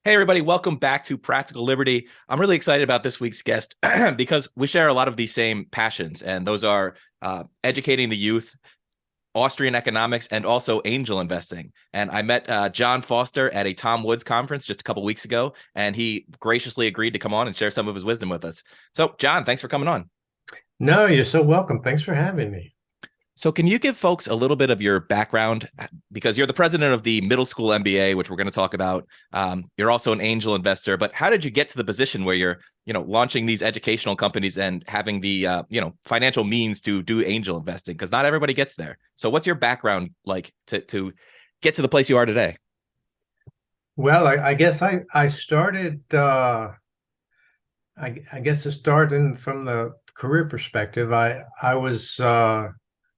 Hey, everybody, welcome back to Practical Liberty. I'm really excited about this week's guest because we share a lot of these same passions, and those are educating the youth, Austrian economics, and also angel investing. And I met John Foster at a Tom Woods conference just a couple weeks ago, and he graciously agreed to come on and share some of his wisdom with us. So, John, thanks for coming on. No, you're so welcome. Thanks for having me. So can you give folks a little bit of your background? Because you're the president of the Middle School MBA, which we're going to talk about. You're also an angel investor, but how did you get to the position where you're, launching these educational companies and having the, financial means to do angel investing? Because not everybody gets there. So what's your background like to get to the place you are today? Well, I guess I started, I guess to start in from the career perspective, I was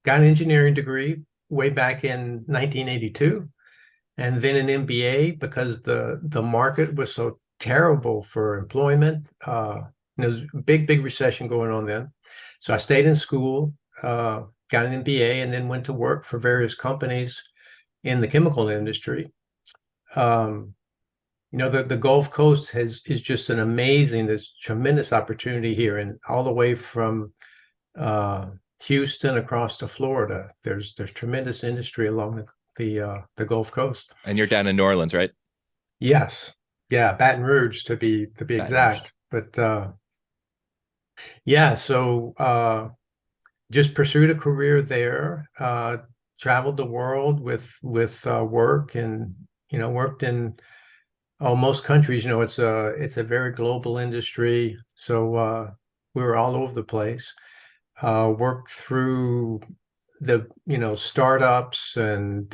got an engineering degree way back in 1982, and then an MBA because the market was so terrible for employment. There was a big recession going on then. So I stayed in school, got an MBA, and then went to work for various companies in the chemical industry. The Gulf Coast is just an amazing, there's tremendous opportunity here, and all the way from Houston across to Florida, there's tremendous industry along the Gulf Coast. And you're down in New Orleans, right? Yes, yeah, Baton Rouge to be exact. But yeah, so just pursued a career there. Traveled the world with work, and worked in most countries. It's a very global industry, so we were all over the place. Worked through the startups, and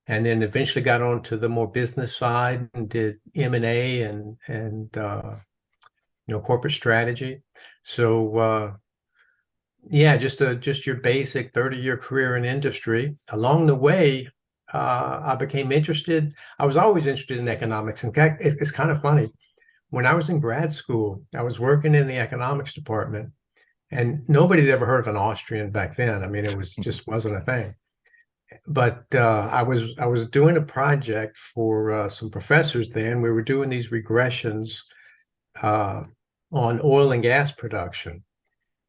then eventually got onto the more business side and did M&A and corporate strategy. So yeah, just your basic 30-year career in industry. Along the way, I became interested. I was always interested in economics. In fact, it's kind of funny. When I was in grad school, I was working in the economics department, and nobody'd ever heard of an Austrian back then. I mean, it was just wasn't a thing. But I was doing a project for some professors then. We were doing these regressions on oil and gas production.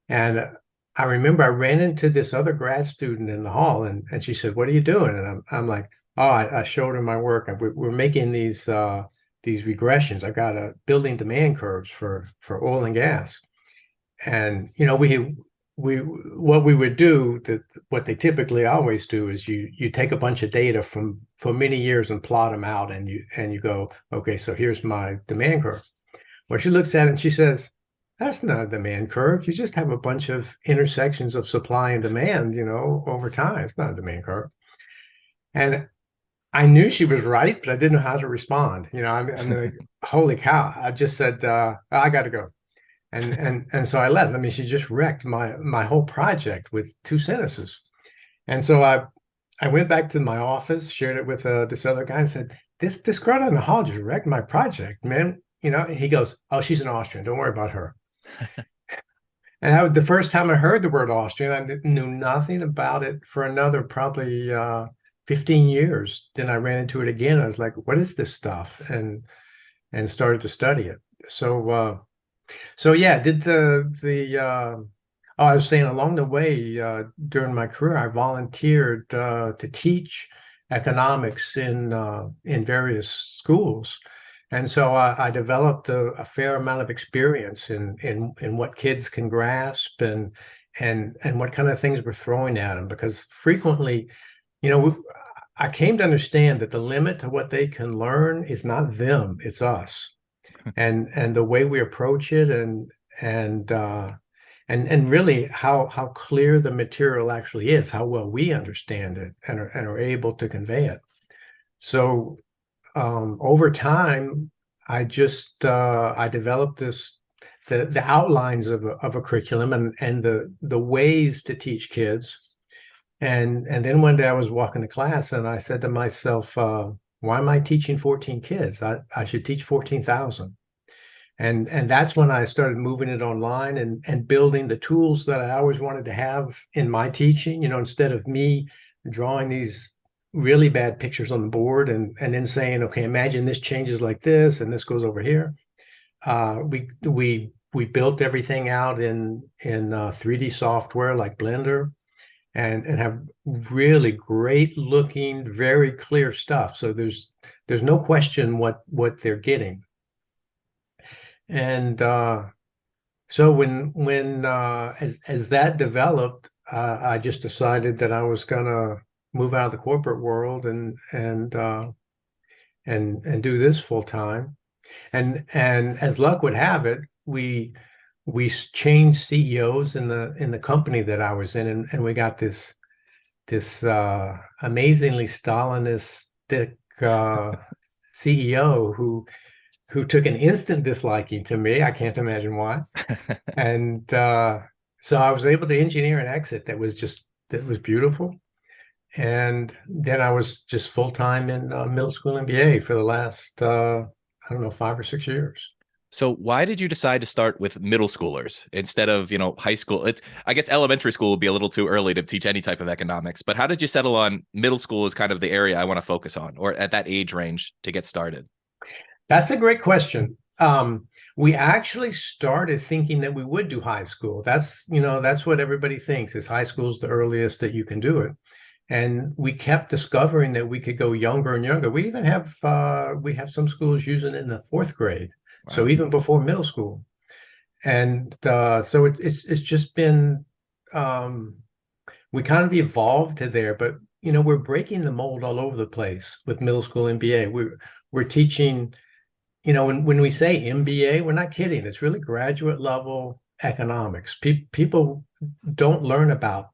And I remember I ran into this other grad student in the hall, and she said, "What are you doing?" And I'm like, "Oh, I showed her my work. We're making these regressions. I got a building demand curves for oil and gas." And what we would do, what they typically always do, is you take a bunch of data for many years and plot them out, and you go, okay, so here's my demand curve. Well, she looks at it and she says, "That's not a demand curve. You just have a bunch of intersections of supply and demand, over time. It's not a demand curve." And I knew she was right, but I didn't know how to respond. I'm like, holy cow! I just said, "I got to go." And so I left. I mean, she just wrecked my whole project with two sentences. And so I went back to my office, shared it with this other guy, and said, "This girl in the hall just wrecked my project, man." He goes, "Oh, she's an Austrian. Don't worry about her." And that was the first time I heard the word Austrian. I knew nothing about it for another probably 15 years. Then I ran into it again. I was like, "What is this stuff?" And started to study it. So yeah, did I was saying, along the way, during my career, I volunteered to teach economics in various schools. And so I developed a fair amount of experience in what kids can grasp, and what kind of things we're throwing at them. Because frequently, I came to understand that the limit to what they can learn is not them, it's us. And the way we approach it, and really how clear the material actually is, how well we understand it and are able to convey it. So over time, I developed the outlines of a curriculum, and the ways to teach kids. And then one day I was walking to class, and I said to myself, "Why am I teaching 14 kids? I should teach 14,000." And that's when I started moving it online, and building the tools that I always wanted to have in my teaching. Instead of me drawing these really bad pictures on the board and then saying, okay, imagine this changes like this and this goes over here. We built everything out in 3D software like Blender and have really great looking, very clear stuff. So there's no question what they're getting. And so when as that developed, I just decided that I was gonna move out of the corporate world and do this full time. And as luck would have it, we changed CEOs in the company that I was in, and we got this amazingly Stalinistic CEO who took an instant disliking to me. I can't imagine why. And so I was able to engineer an exit that was beautiful. And then I was just full time in Middle School MBA for the last I don't know, 5 or 6 years. So why did you decide to start with middle schoolers instead of, high school? I guess elementary school would be a little too early to teach any type of economics, but how did you settle on middle school as kind of the area I want to focus on, or at that age range to get started? That's a great question. We actually started thinking that we would do high school. That's what everybody thinks is high school is the earliest that you can do it. And we kept discovering that we could go younger and younger. We even have some schools using it in the 4th grade. Wow. So even before middle school. And so it's just been we kind of evolved to there, but we're breaking the mold all over the place with middle school MBA. We're teaching, when we say MBA, we're not kidding. It's really graduate level economics. People don't learn about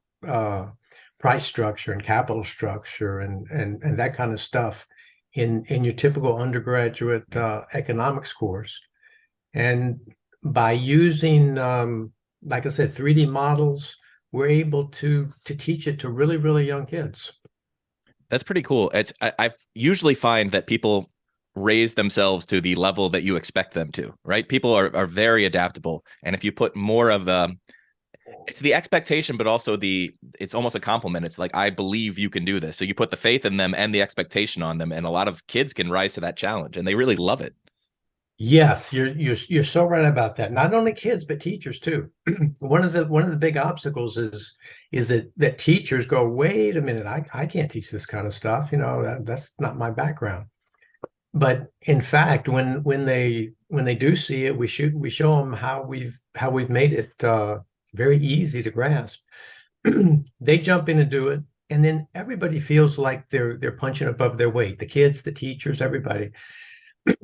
price structure and capital structure and that kind of stuff in your typical undergraduate economics course. And by using, like I said, 3D models, we're able to teach it to really, really young kids. That's pretty cool. I usually find that people raise themselves to the level that you expect them to, right? People are very adaptable. And if you put more of it's the expectation, but also it's almost a compliment. It's like, I believe you can do this. So you put the faith in them and the expectation on them. And a lot of kids can rise to that challenge and they really love it. Yes, you're so right about that. Not only kids, but teachers too. One of the big obstacles is that teachers go, wait a minute, I can't teach this kind of stuff. That's not my background. But in fact, when they do see it, we show them how we've made it very easy to grasp. They jump in and do it, and then everybody feels like they're punching above their weight. The kids, the teachers, everybody.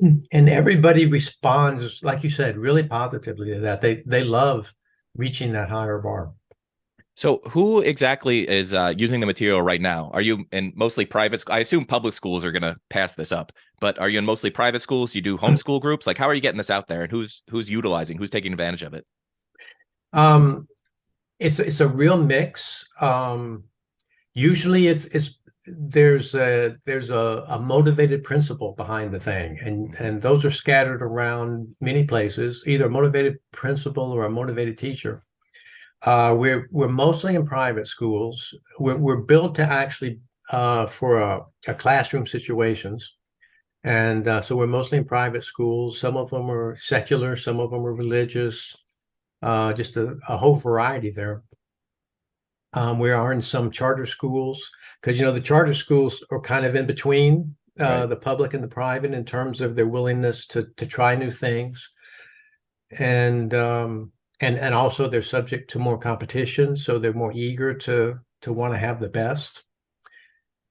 And everybody responds, like you said, really positively to that. They love reaching that higher bar. So who exactly is using the material right now? Are you in mostly private? I assume public schools are going to pass this up, but are you in mostly private schools? Do you do homeschool groups? Like, how are you getting this out there, and who's utilizing, who's taking advantage of it? It's a real mix. Usually there's a motivated principal behind the thing, and those are scattered around many places, either a motivated principal or a motivated teacher. We're mostly in private schools. We're built to actually for a classroom situations, and so we're mostly in private schools. Some of them are secular, some of them are religious, just a whole variety there. We are in some charter schools because the charter schools are kind of in between right. The public and the private in terms of their willingness to try new things, and also they're subject to more competition, so they're more eager to want to have the best.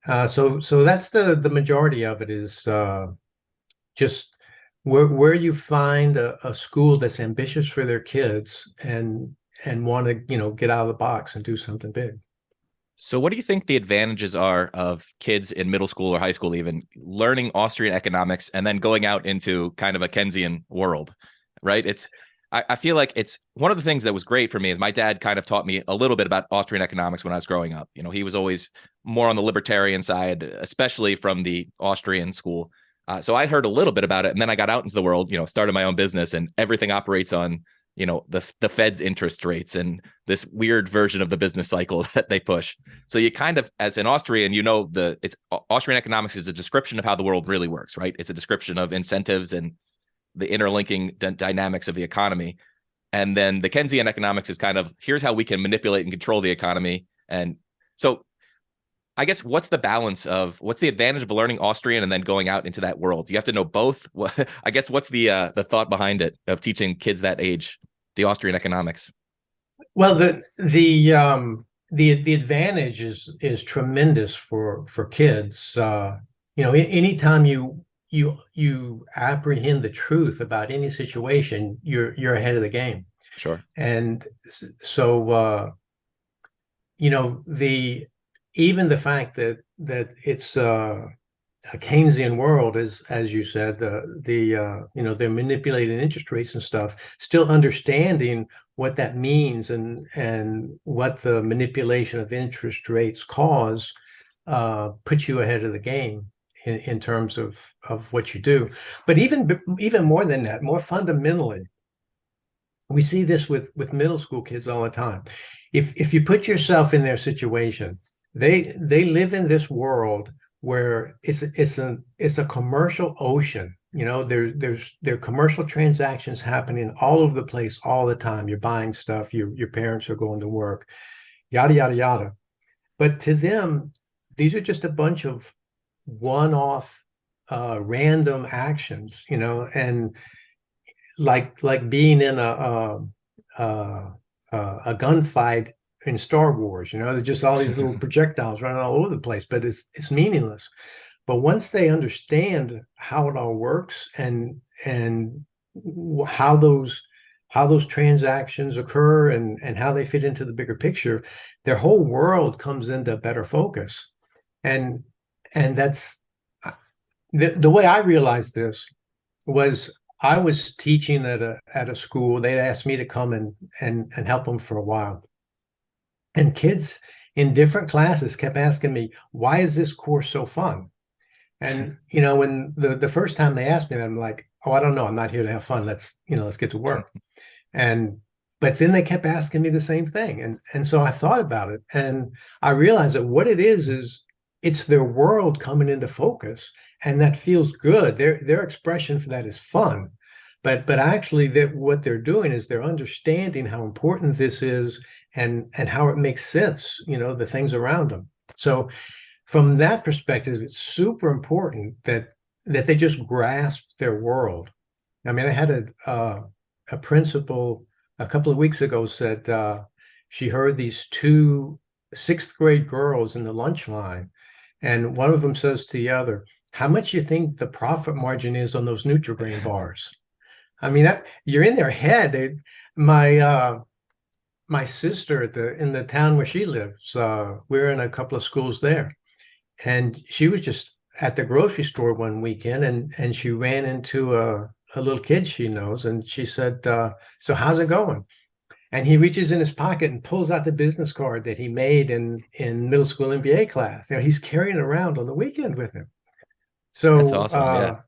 So that's the majority of it is just where you find a school that's ambitious for their kids and want to get out of the box and do something big. So what do you think the advantages are of kids in middle school or high school even learning Austrian economics and then going out into kind of a Keynesian world, right? I feel like it's one of the things that was great for me is my dad kind of taught me a little bit about Austrian economics when I was growing up. He was always more on the libertarian side, especially from the Austrian school. So I heard a little bit about it, and then I got out into the world, started my own business, and everything operates on, the Fed's interest rates and this weird version of the business cycle that they push. So you kind of, as an Austrian, it's Austrian economics is a description of how the world really works, right? It's a description of incentives and the interlinking dynamics of the economy. And then the Keynesian economics is kind of, here's how we can manipulate and control the economy. And so I guess what's the advantage of learning Austrian and then going out into that world? You have to know both. I guess what's the thought behind it of teaching kids that age, the Austrian economics? Well, the advantage is tremendous for kids. Anytime you apprehend the truth about any situation, you're ahead of the game. Sure. And so even the fact that it's a Keynesian world is, as you said, they're manipulating interest rates and stuff, still understanding what that means and what the manipulation of interest rates cause puts you ahead of the game in terms of what you do. But even more than that, more fundamentally, we see this with middle school kids all the time. If you put yourself in their situation, they live in this world where it's a commercial ocean. There are commercial transactions happening all over the place all the time. You're buying stuff, your parents are going to work, yada yada yada. But to them, these are just a bunch of one-off random actions, and like being in a gunfight in Star Wars, there's just all these little projectiles running all over the place, but it's meaningless. But once they understand how it all works and how those transactions occur and how they fit into the bigger picture, their whole world comes into better focus. And that's the way I realized this was I was teaching at a school. They'd asked me to come and help them for a while. And kids in different classes kept asking me, why is this course so fun? And, when the first time they asked me that, I'm like, oh, I don't know. I'm not here to have fun. Let's get to work. But then they kept asking me the same thing. And so I thought about it and I realized that what it is it's their world coming into focus, and that feels good. Their expression for that is fun. But actually what they're doing is they're understanding how important this is and how it makes sense, the things around them. So from that perspective, it's super important that they just grasp their world. I mean, I had a principal a couple of weeks ago said she heard these two sixth-grade girls in the lunch line, and one of them says to the other, how much you think the profit margin is on those Nutri-Grain bars? I mean, you're in their head. My sister in the town where she lives, we're in a couple of schools there, and she was just at the grocery store one weekend, and she ran into a little kid she knows, and she said, so how's it going? And he reaches in his pocket and pulls out the business card that he made in Middle School MBA class. He's carrying it around on the weekend with him. So that's awesome.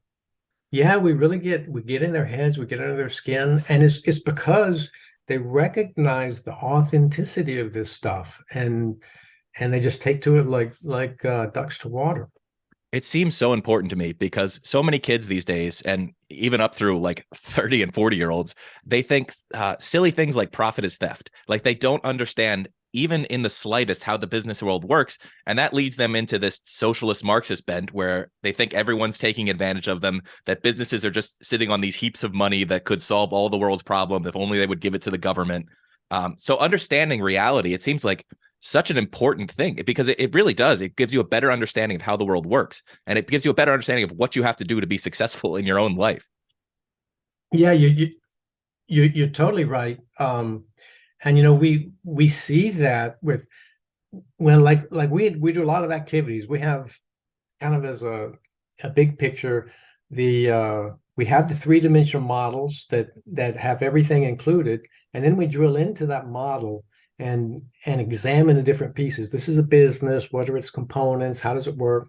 Yeah, we get in their heads, we get under their skin, and it's because they recognize the authenticity of this stuff, and they just take to it like ducks to water. It seems so important to me because so many kids these days, and even up through like 30 and 40-year-olds, they think silly things like profit is theft. Like they don't understand even in the slightest how the business world works. And that leads them into this socialist Marxist bent where they think everyone's taking advantage of them, that businesses are just sitting on these heaps of money that could solve all the world's problems if only they would give it to the government. So understanding reality, it seems like such an important thing because it really does. It gives you a better understanding of how the world works, and it gives you a better understanding of what you have to do to be successful in your own life. Yeah, you're totally right. And we see that when we do a lot of activities. We have kind of as a big picture, we have the three-dimensional models that have everything included, and then we drill into that model and examine the different pieces. This is a business. What are its components? How does it work?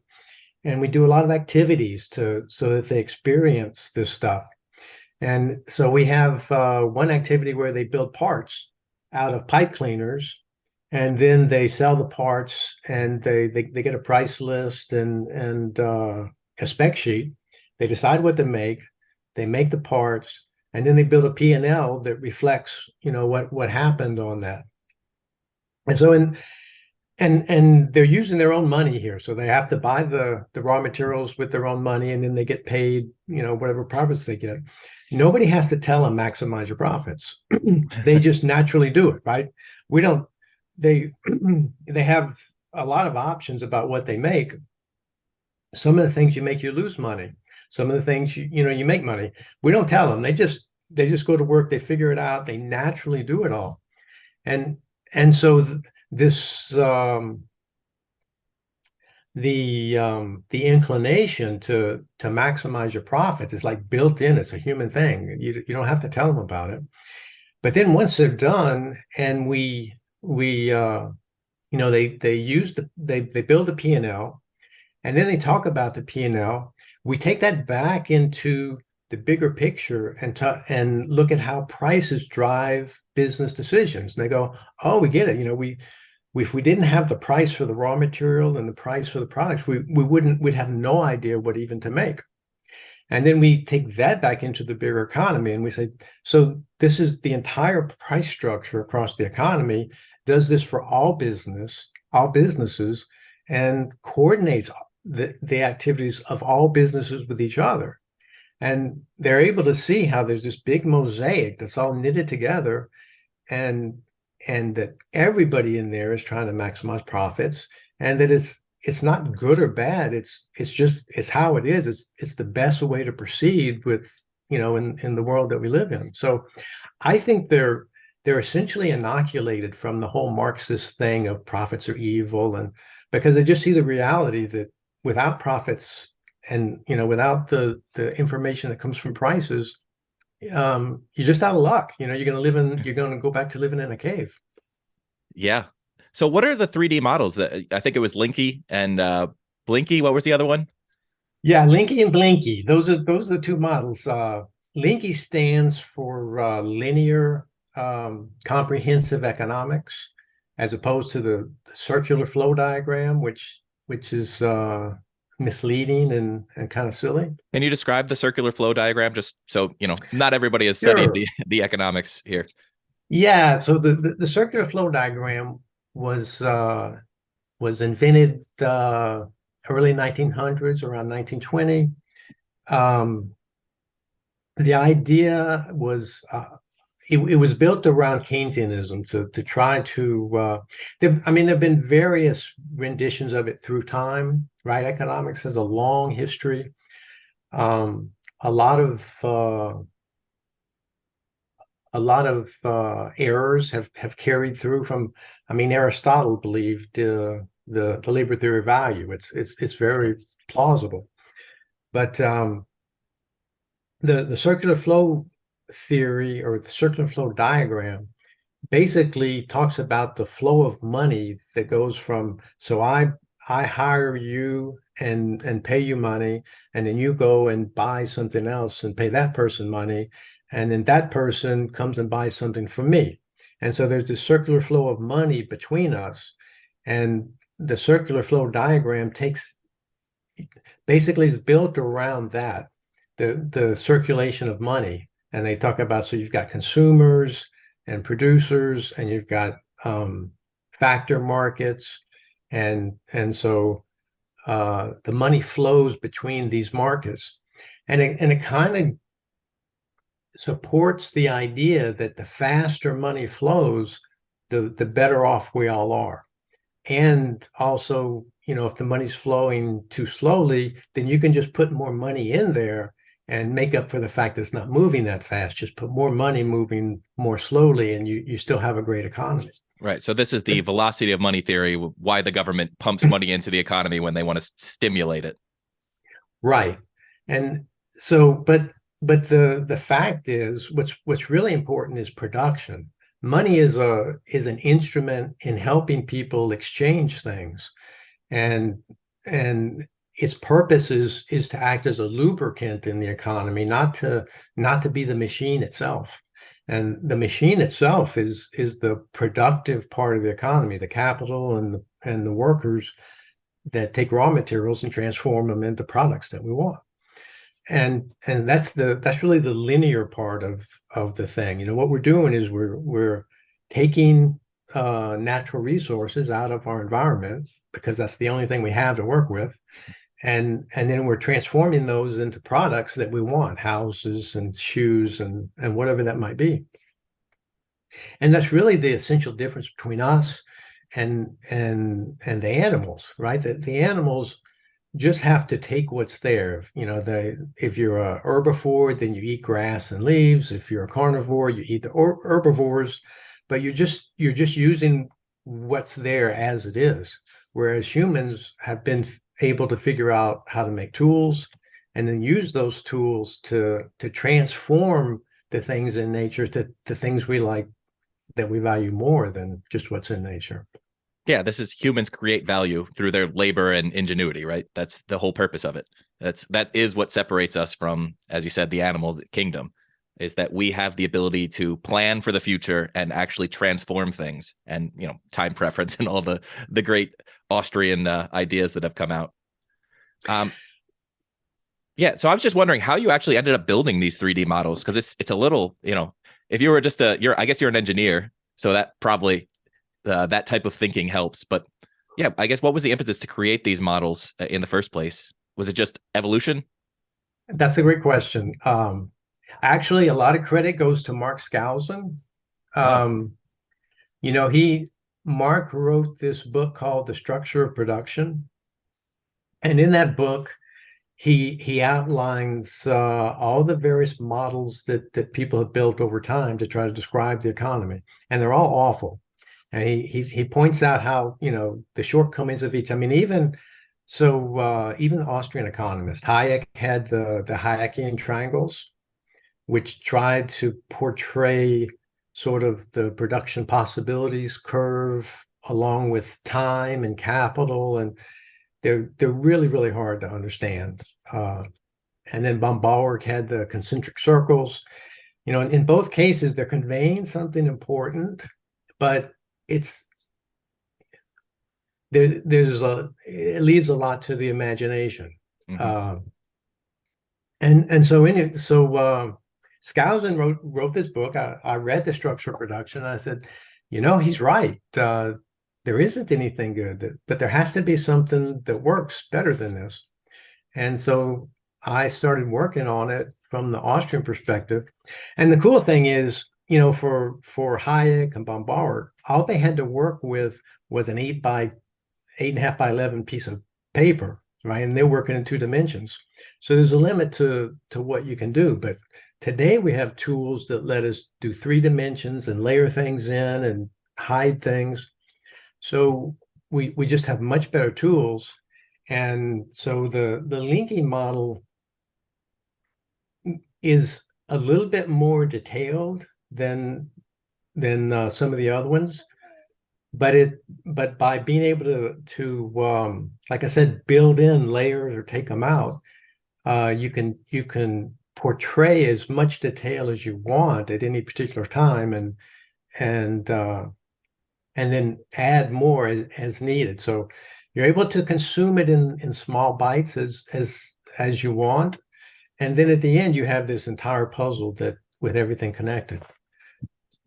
And we do a lot of activities so that they experience this stuff. And so we have one activity where they build parts out of pipe cleaners, and then they sell the parts, and they get a price list and a spec sheet. They decide what to make, they make the parts, and then they build a P&L that reflects, what happened on that. And so and they're using their own money here, so they have to buy the raw materials with their own money, and then they get paid, whatever profits they get. Nobody has to tell them maximize your profits. They just naturally do it, right? We don't. They they have a lot of options about what they make. Some of the things you make, you lose money. Some of the things you make money. We don't tell them. They just go to work. They figure it out. They naturally do it all. And so this the inclination to maximize your profit is like built in. It's a human thing. You don't have to tell them about it. But then once they're done, and we they build a P&L, and then they talk about the P&L. We take that back into the bigger picture and look at how prices drive business decisions. And they go, oh, we get it. If we didn't have the price for the raw material and the price for the products, we'd have no idea what even to make. And then we take that back into the bigger economy, and we say, so this is the entire price structure across the economy, does this for all businesses, and coordinates the activities of all businesses with each other. And they're able to see how there's this big mosaic that's all knitted together, and that everybody in there is trying to maximize profits, and that it's not good or bad. It's how it is. It's the best way to proceed with, in the world that we live in. So I think they're essentially inoculated from the whole Marxist thing of profits are evil, and because they just see the reality that without profits and without the information that comes from prices, you're just out of luck. You're going to go back to living in a cave. Yeah. So what are the 3D models that I think it was LinKē and BlinKē? What was the other one? Yeah, LinKē and BlinKē. Those are the two models. LinKē stands for linear comprehensive economics, as opposed to the circular flow diagram, which is misleading and kind of silly. Can you describe the circular flow diagram, just so not everybody has Sure. studied the economics here? Yeah, so the circular flow diagram was invented early 1900s, around 1920. The idea was it was built around Keynesianism to try to there have been various renditions of it through time, right? Economics has a long history. A lot of errors have carried through from, Aristotle believed the labor theory of value. It's very plausible, but the circular flow theory, or the circular flow diagram, basically talks about the flow of money that goes from, so I hire you and pay you money, and then you go and buy something else and pay that person money, and then that person comes and buys something from me. And so there's this circular flow of money between us, and the circular flow diagram basically is built around that, the circulation of money. And they talk about, so you've got consumers and producers, and you've got factor markets, and so the money flows between these markets, and it kind of supports the idea that the faster money flows, the better off we all are. And also, if the money's flowing too slowly, then you can just put more money in there and make up for the fact that it's not moving that fast. Just put more money moving more slowly, and you still have a great economy. Right. So this is the velocity of money theory, why the government pumps money into the economy when they want to stimulate it. Right. And so, but the fact is, what's really important is production. Money is an instrument in helping people exchange things, and its purpose is to act as a lubricant in the economy, not to be the machine itself. And the machine itself is the productive part of the economy, the capital and the workers that take raw materials and transform them into products that we want. And that's really the linear part of the thing. You know, what we're doing is we're taking natural resources out of our environment because that's the only thing we have to work with. And then we're transforming those into products that we want, houses and shoes and whatever that might be. And that's really the essential difference between us and the animals, right? The animals just have to take what's there. You know, if you're a herbivore, then you eat grass and leaves. If you're a carnivore, you eat the herbivores, but you're just using what's there as it is. Whereas humans have been able to figure out how to make tools and then use those tools to transform the things in nature to things we like, that we value more than just what's in nature. Yeah, this is humans create value through their labor and ingenuity, right? That's the whole purpose of it. That is what separates us from, as you said, the animal kingdom, is that we have the ability to plan for the future and actually transform things, and, you know, time preference and all the great Austrian ideas that have come out. Yeah, so I was just wondering how you actually ended up building these 3D models, because it's a little, you know, if you were just I guess you're an engineer, so that probably that type of thinking helps. But yeah, I guess what was the impetus to create these models in the first place? Was it just evolution? That's a great question. Actually, a lot of credit goes to Mark Skousen. Oh, You know, Mark wrote this book called The Structure of Production. And in that book, he outlines all the various models that people have built over time to try to describe the economy, and they're all awful. And he points out how, you know, the shortcomings of each. I mean, even the Austrian economist Hayek had the Hayekian triangles, which tried to portray sort of the production possibilities curve along with time and capital, and they're really, really hard to understand. And then von Bauer had the concentric circles. You know, in both cases, they're conveying something important, but it leaves a lot to the imagination. mm-hmm. Skousen wrote this book. I read The Structure of Production. And I said, you know, he's right. There isn't anything good, but there has to be something that works better than this. And so I started working on it from the Austrian perspective. And the cool thing is, you know, for Hayek and von Bauer, all they had to work with was an 8.5 by 11 piece of paper, right? And they're working in 2 dimensions. So there's a limit to what you can do. But today we have tools that let us do 3 dimensions and layer things in and hide things. So we just have much better tools. And so the LinKē model is a little bit more detailed than some of the other ones, but by being able to like I said, build in layers or take them out, you can portray as much detail as you want at any particular time, and then add more as needed. So you're able to consume it in small bites as you want, and then at the end you have this entire puzzle that with everything connected.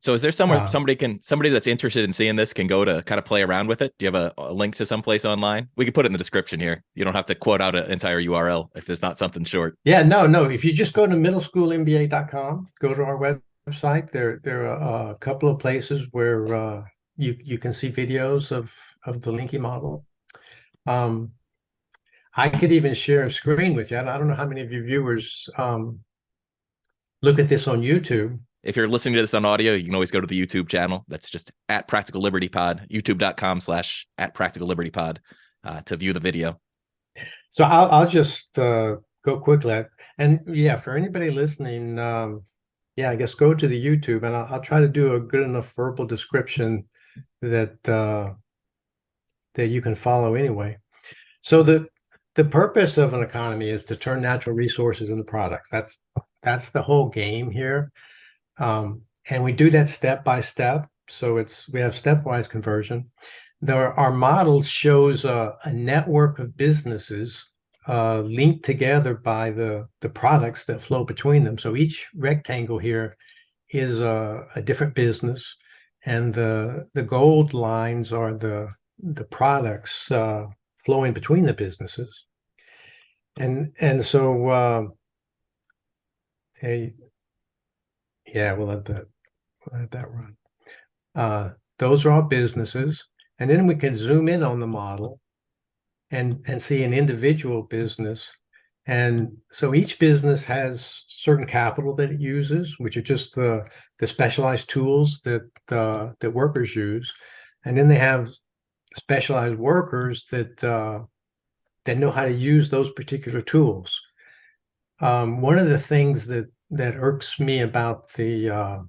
So is there somewhere somebody that's interested in seeing this can go to kind of play around with it? Do you have a link to someplace online? We can put it in the description here. You don't have to quote out an entire URL if it's not something short. Yeah, no. If you just go to middleschoolmba.com, go to our website. There are a couple of places where you can see videos of the LinKē model. I could even share a screen with you. I don't know how many of your viewers look at this on YouTube. If you're listening to this on audio, you can always go to the YouTube channel. That's just at Practical Liberty Pod, youtube.com/@PracticalLibertyPod to view the video. So I'll just go quickly. And yeah, for anybody listening, yeah, I guess go to the YouTube, and I'll try to do a good enough verbal description that that you can follow anyway. So the purpose of an economy is to turn natural resources into products. That's the whole game here. And we do that step by step. So we have stepwise conversion. Our model shows a network of businesses linked together by the products that flow between them. So each rectangle here is a different business, and the gold lines are the products flowing between the businesses. And so hey, yeah, we'll let that run. Those are all businesses, and then we can zoom in on the model and see an individual business. And so each business has certain capital that it uses, which are just the specialized tools that workers use. And then they have specialized workers that know how to use those particular tools. One of the things that irks me about the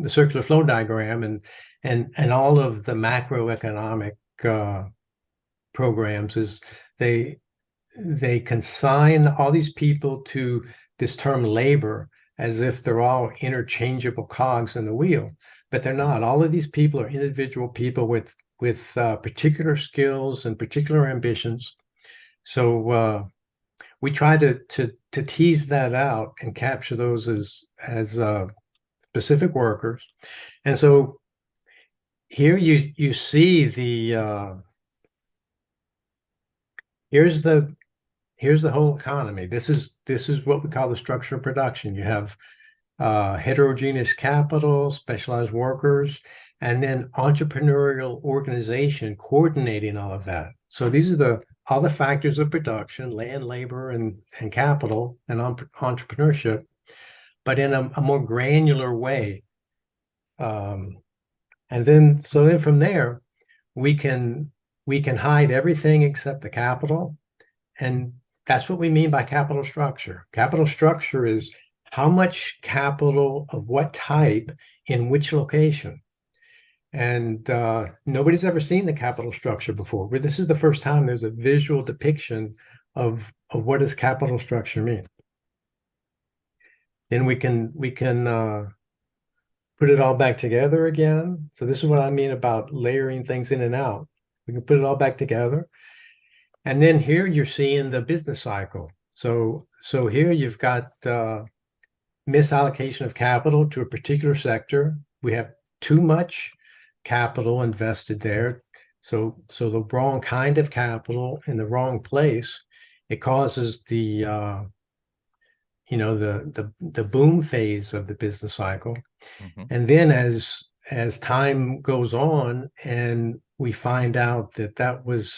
circular flow diagram and all of the macroeconomic programs is they consign all these people to this term labor as if they're all interchangeable cogs in the wheel, but they're not. All of these people are individual people with particular skills and particular ambitions. So we try to tease that out and capture those as specific workers. And so here you see the here's the whole economy. This is what we call the structure of production. You have heterogeneous capital, specialized workers, and then entrepreneurial organization coordinating all of that. So these are all the factors of production: land, labor, and capital, and entrepreneurship, but in a more granular way. And then from there, we can hide everything except the capital. And that's what we mean by capital structure. Capital structure is how much capital of what type in which location. And nobody's ever seen the capital structure before. But this is the first time there's a visual depiction of what does capital structure mean. Then we can put it all back together again. So this is what I mean about layering things in and out. We can put it all back together. And then here you're seeing the business cycle. So here you've got misallocation of capital to a particular sector. We have too much capital invested there. So the wrong kind of capital in the wrong place, it causes the boom phase of the business cycle. Mm-hmm. And then as time goes on and we find out that was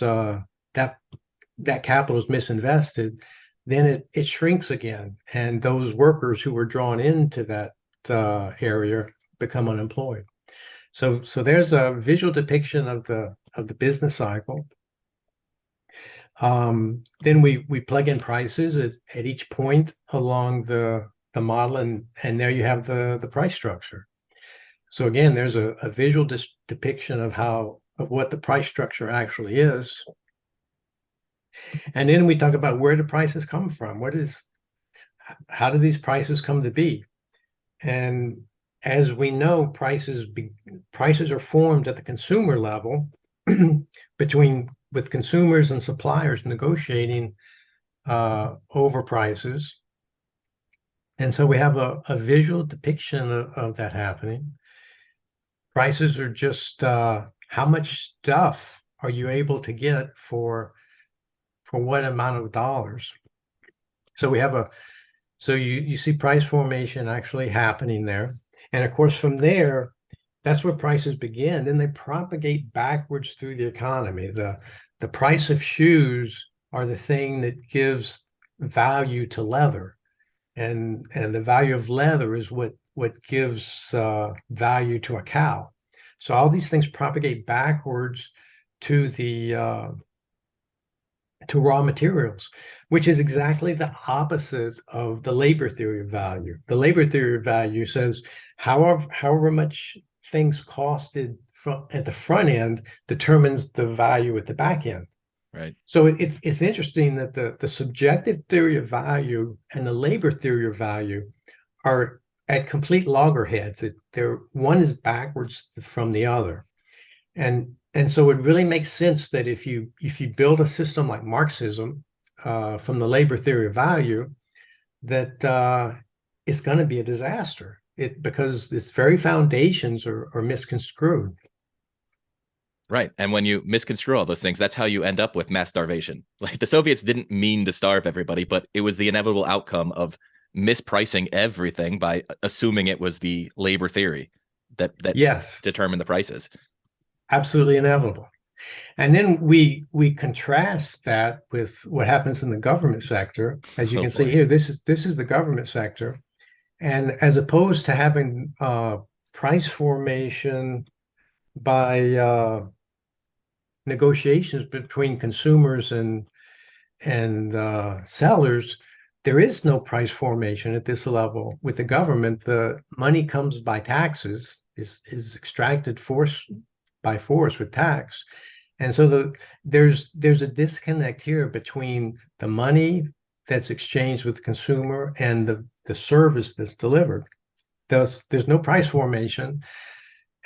that capital is misinvested, then it shrinks again, and those workers who were drawn into that area become unemployed. So there's a visual depiction of the business cycle. Then we plug in prices at each point along the model, and there you have the price structure. So again, there's a visual depiction of what the price structure actually is. And then we talk about where the prices come from. How do these prices come to be? And as we know, prices are formed at the consumer level with consumers and suppliers negotiating over prices. And so we have a visual depiction of that happening. Prices are just how much stuff are you able to get for what amount of dollars. So we have so you see price formation actually happening there. And of course, from there, that's where prices begin. Then they propagate backwards through the economy. The price of shoes are the thing that gives value to leather. And the value of leather is what gives value to a cow. So all these things propagate backwards to to raw materials, which is exactly the opposite of the labor theory of value. The labor theory of value says however much things costed at the front end determines the value at the back end. Right. So it's interesting that the subjective theory of value and the labor theory of value are at complete loggerheads. They're one is backwards from the other, and so it really makes sense that if you build a system like Marxism from the labor theory of value, that it's going to be a disaster. Because its very foundations are misconstrued. Right. And when you misconstrue all those things, that's how you end up with mass starvation. Like the Soviets didn't mean to starve everybody, but it was the inevitable outcome of mispricing everything by assuming it was the labor theory that Yes, determined the prices. absolutely inevitable. And then we contrast that with what happens in the government sector. As you Oh can see boy. here, this is the government sector. And as opposed to having price formation by negotiations between consumers and sellers, there is no price formation at this level. With the government, the money comes by taxes, is extracted by force with tax. And so there's a disconnect here between the money that's exchanged with the consumer and the service that's delivered. There's no price formation,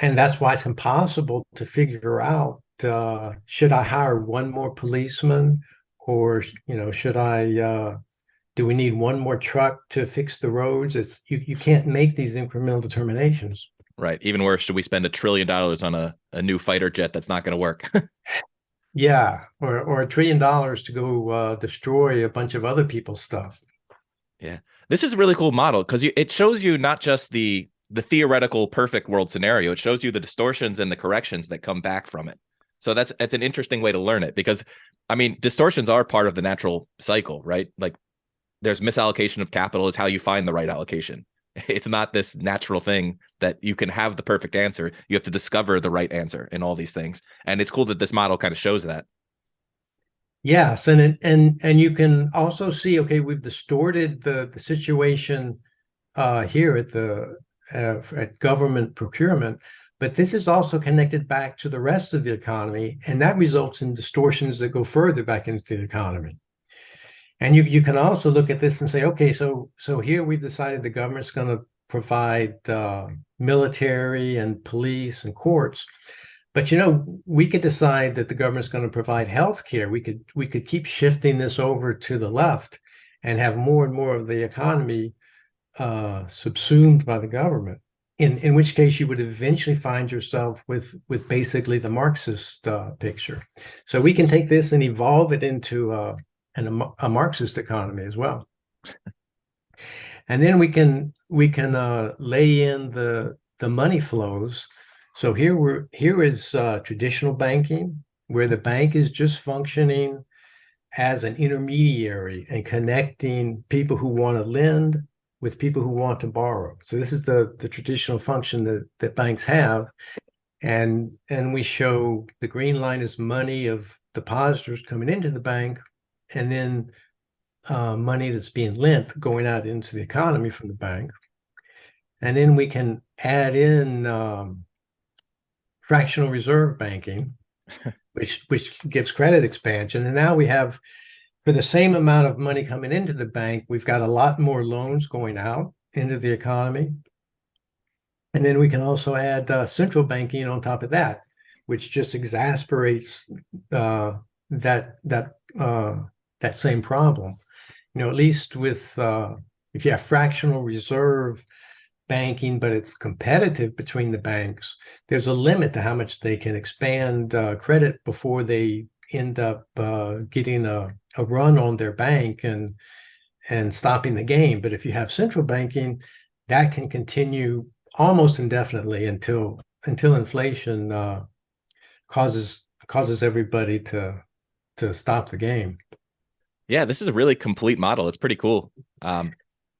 and that's why it's impossible to figure out, should I hire one more policeman, or should I do we need one more truck to fix the roads? You can't make these incremental determinations. Right. Even worse, should we spend $1 trillion on a new fighter jet that's not going to work? Yeah, or $1 trillion to go destroy a bunch of other people's stuff. Yeah. This is a really cool model because it shows you not just the theoretical perfect world scenario, it shows you the distortions and the corrections that come back from it. So that's an interesting way to learn it, because I mean, distortions are part of the natural cycle, right? Like there's misallocation of capital is how you find the right allocation. It's not this natural thing that you can have the perfect answer. You have to discover the right answer in all these things. And it's cool that this model kind of shows that. Yes, and you can also see, okay, we've distorted the situation here at government procurement, but this is also connected back to the rest of the economy, and that results in distortions that go further back into the economy. And you can also look at this and say, okay, so here we've decided the government's going to provide military and police and courts, but we could decide that the government's going to provide health care. We could keep shifting this over to the left and have more and more of the economy subsumed by the government. In which case you would eventually find yourself with basically the Marxist picture. So we can take this and evolve it into a Marxist economy as well. And then we can lay in the money flows. So here is traditional banking, where the bank is just functioning as an intermediary and connecting people who want to lend with people who want to borrow. So this is the traditional function that banks have. And we show the green line is money of depositors coming into the bank, and then money that's being lent going out into the economy from the bank. And then we can add in fractional reserve banking, which gives credit expansion. And now we have, for the same amount of money coming into the bank, we've got a lot more loans going out into the economy. And then we can also add central banking on top of that, which just exasperates that same problem. At least with if you have fractional reserve banking, but it's competitive between the banks, there's a limit to how much they can expand credit before they end up getting a run on their bank and stopping the game. But if you have central banking, that can continue almost indefinitely until inflation causes everybody to stop the game. Yeah, this is a really complete model. It's pretty cool.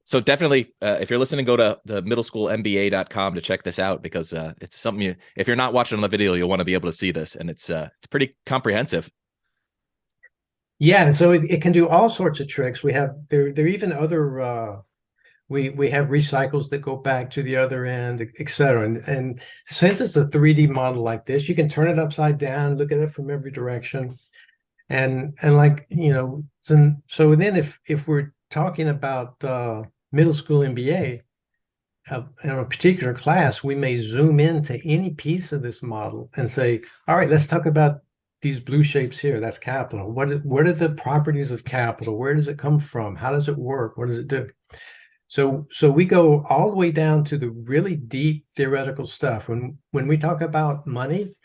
So definitely, if you're listening, go to the middleschoolmba.com to check this out, because it's something if you're not watching on the video, you'll want to be able to see this, and it's pretty comprehensive. Yeah, and so it can do all sorts of tricks. We have there are even other we have recycles that go back to the other end, et cetera. And since it's a 3D model like this, you can turn it upside down, look at it from every direction. And like, so then if we're talking about middle school MBA, in a particular class, we may zoom into any piece of this model and say, all right, let's talk about these blue shapes here. That's capital. What are the properties of capital? Where does it come from? How does it work? What does it do? So we go all the way down to the really deep theoretical stuff. When we talk about money,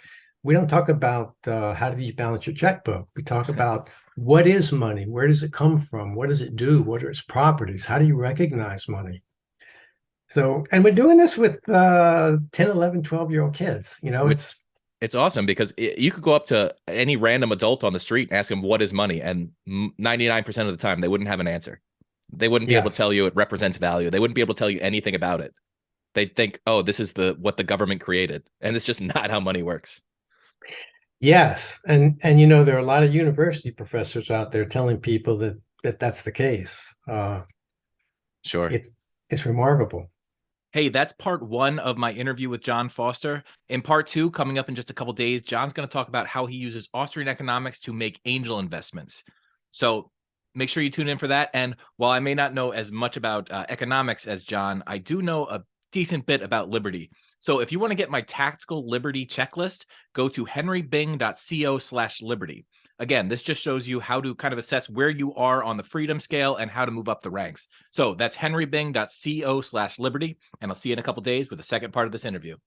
we don't talk about how do you balance your checkbook. We talk about what is money? Where does it come from? What does it do? What are its properties? How do you recognize money? So, and we're doing this with 10, 11, 12-year-old kids. It's awesome because you could go up to any random adult on the street and ask them what is money, and 99% of the time they wouldn't have an answer. They wouldn't be able to tell you it represents value. They wouldn't be able to tell you anything about it. They'd think, oh, this is what the government created, and it's just not how money works. Yes, and there are a lot of university professors out there telling people that that's the case. Sure, it's remarkable. Hey, that's part one of my interview with John Foster. In part two, coming up in just a couple days, John's going to talk about how he uses Austrian economics to make angel investments. So make sure you tune in for that. And while I may not know as much about economics as John, I do know a decent bit about liberty. So if you want to get my tactical liberty checklist, go to henrybing.co/liberty. Again, this just shows you how to kind of assess where you are on the freedom scale and how to move up the ranks. So that's henrybing.co/liberty. And I'll see you in a couple days with the second part of this interview.